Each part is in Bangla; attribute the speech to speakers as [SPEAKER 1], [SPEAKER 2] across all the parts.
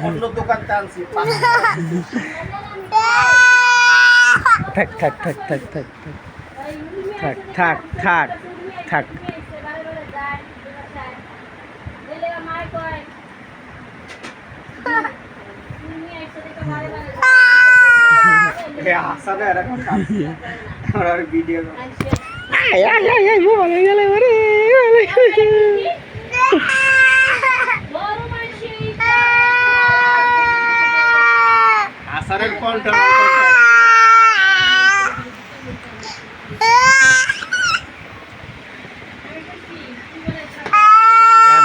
[SPEAKER 1] অন্য দোকান টানছি
[SPEAKER 2] থাক থাক থাক থাক থাক থাক থাক থাক থাক
[SPEAKER 1] হাসানে এরকম আর ভিডিও
[SPEAKER 2] আয় আয় আয় আয় বলে গেলে ওরে
[SPEAKER 1] হাসানের কন্ট্রোল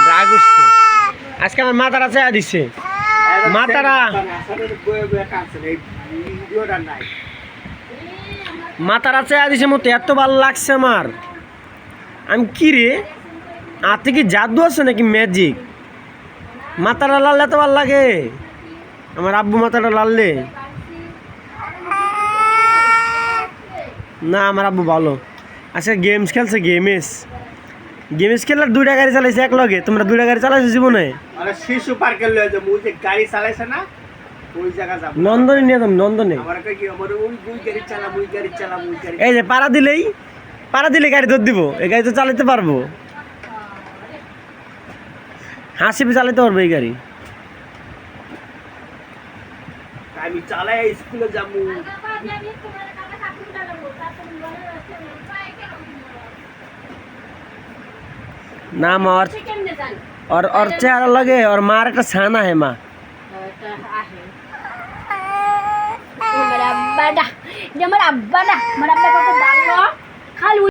[SPEAKER 2] রাগ উঠছে আজকে আমার মাথাটা চেয়া দিচ্ছে মাথাটা মাথাটা চেয়া দিছে মতো এত ভালো লাগছে আমার আমি কি রে হাতে কি জাদু আছে নাকি ম্যাজিক মাথাটা লাল এত ভালো লাগে আমার আব্বু মাথাটা লাললে না আমার আব্বু ভালো আচ্ছা গেমস খেলছে গেমস খেলার দুইটা গাড়ি চালাইছে এক লগে তোমরা দুইটা গাড়ি চালাইছো জীবনে
[SPEAKER 1] আরে শিশু পার্কে লয়ে যাবো ওই যে গাড়ি চালাইছে না ওই জায়গা যাব
[SPEAKER 2] নন্দনে নিয়ে যাম নন্দনে
[SPEAKER 1] আমার কই কি আমার ওই গাড়ি চালাবো ওই গাড়ি চালাবো ওই গাড়ি
[SPEAKER 2] এই যে পাড়া দিলে গাড়ি ধর দিব এই গাড়ি তো চালাতে পারবো হাসিবি চালাতে পারবো এই গাড়ি
[SPEAKER 1] আমি চালাই স্কুলে যাবো
[SPEAKER 2] না और चेहरा लगे और मार का छाना है माँ
[SPEAKER 3] मेरा अब्बा dah dia मेरा अब्बा dah मेरा अब्बा को बाल lo